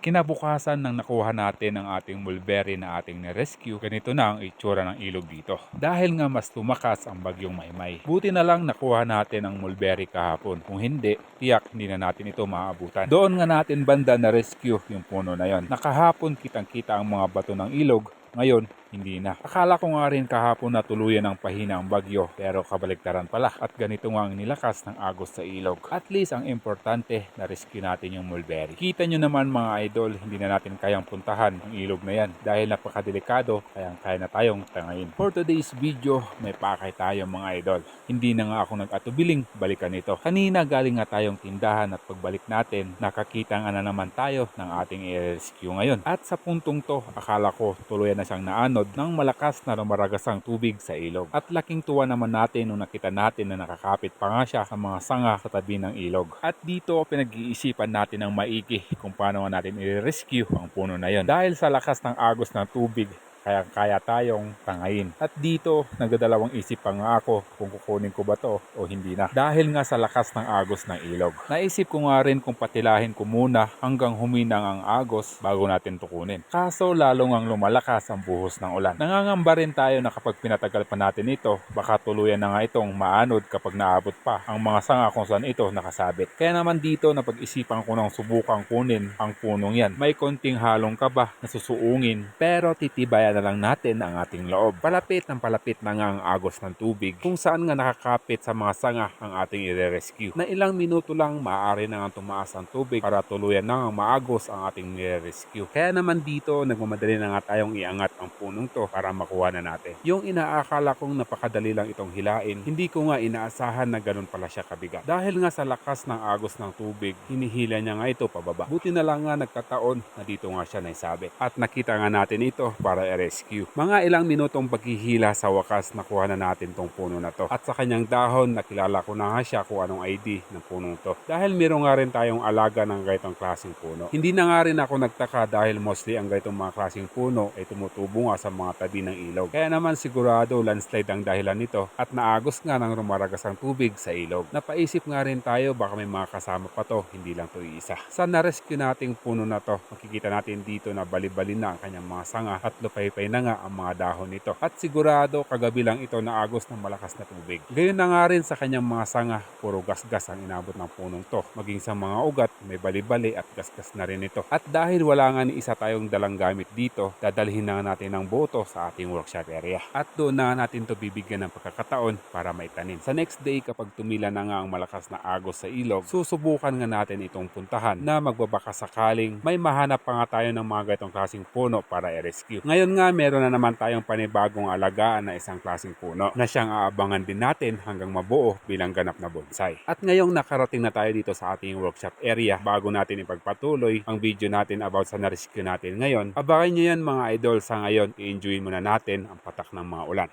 Kinabukasan nang nakuha natin ang ating mulberry na ating na-rescue, ganito na ang itsura ng ilog dito. Dahil nga mas tumakas ang bagyong Maymay. Buti na lang nakuha natin ang mulberry kahapon. Kung hindi, tiyak hindi na natin ito maaabutan. Doon nga natin banda na-rescue yung puno na yon. Nakahapon kitang-kita ang mga bato ng ilog. Ngayon, hindi na. Akala ko nga rin kahapon na tuluyan ng pahina ang bagyo, pero kabaligtaran pala at ganito nga ang nilakas ng agos sa ilog. At least ang importante na rescue natin yung mulberry. Kita nyo naman mga idol, hindi na natin kayang puntahan ang ilog na yan dahil napakadelikado, kaya na tayong tangayin. For today's video, may pakay tayo mga idol. Hindi na nga ako nag-atubiling balikan ito. Kanina galing nga tayong tindahan at pagbalik natin, nakakita nga na naman tayo ng ating i-rescue ngayon. At sa puntong to, akala ko tuluyan na siyang naanod ng malakas na rumaragasang tubig sa ilog. At laking tuwa naman natin nung nakita natin na nakakapit pa nga siya sa mga sanga sa tabi ng ilog. At dito pinag-iisipan natin ng maigi kung paano natin i-rescue ang puno na yon. Dahil sa lakas ng agos ng tubig, kaya tayong tangayin. At dito, nagdadalawang isip pa nga ako kung kukunin ko ba to o hindi na. Dahil nga sa lakas ng agos ng ilog. Naisip ko nga rin kung patilahin ko muna hanggang huminang ang agos bago natin tukunin. Kaso lalong ang lumalakas ang buhos ng ulan. Nangangamba rin tayo na kapag pinatagal pa natin ito, baka tuluyan na nga itong maanod kapag naabot pa ang mga sanga kung saan ito nakasabit. Kaya naman dito napag-isipan ko nang subukang kunin ang punong yan. May konting halong kaba na susuungin pero titibayan na lang natin ang ating loob. Palapit na nga ang agos ng tubig kung saan nga nakakapit sa mga sanga ang ating i-rescue. Na ilang minuto lang maaari na nga tumaas ang tubig para tuluyan na nga maagos ang ating i-rescue. Kaya naman dito nagmamadali na nga tayong iangat ang punong to para makuha na natin. Yung inaakala kong napakadali lang itong hilain, hindi ko nga inaasahan na ganun pala siya kabigat. Dahil nga sa lakas ng agos ng tubig, hinihila niya nga ito pababa. Buti na lang nga nagkataon na dito nga siya naisabit. At nakita nga natin ito para rescue. Mga ilang minutong paghihila sa wakas nakuha na natin tong puno na to. At sa kanyang dahon nakilala ko na nga siya kung anong ID ng punong to. Dahil meron nga rin tayong alaga ng ganitong klaseng puno. Hindi na nga rin ako nagtaka dahil mostly ang ganitong mga klaseng puno ay tumutubo nga sa mga tabi ng ilog. Kaya naman sigurado landslide ang dahilan nito at naagos nga ng rumaragas ang tubig sa ilog. Napaisip nga rin tayo baka may mga kasama pa to, hindi lang to iisa. Sa na-rescue nating puno na to, makikita natin dito na bali-bali na ang kanyang mga sanga at lupay na nga ang mga dahon nito. At sigurado kagabi lang ito naagos ng malakas na tubig. Gayon na nga rin sa kanyang mga sanga, puro gasgas ang inabot ng punong to. Maging sa mga ugat, may bali-bali at gasgas na rin ito. At dahil wala nga ni isa tayong dalang gamit dito, dadalhin na nga natin ang boto sa ating workshop area. At doon na natin to bibigyan ng pagkakataon para maitanim. Sa next day kapag tumila na nga ang malakas na agos sa ilog, susubukan nga natin itong puntahan na magbabaka sakaling may mahanap pa nga tayo ng mga ganitong klaseng puno para i-rescue. Ngayon nga meron na naman tayong panibagong alagaan na isang klaseng puno na siyang aabangan din natin hanggang mabuo bilang ganap na bonsai. At ngayong nakarating na tayo dito sa ating workshop area, bago natin ipagpatuloy ang video natin about sa na-rescue natin ngayon, abangan nyo yan mga idol. Sa ngayon, i-enjoy muna natin ang patak ng mga ulan.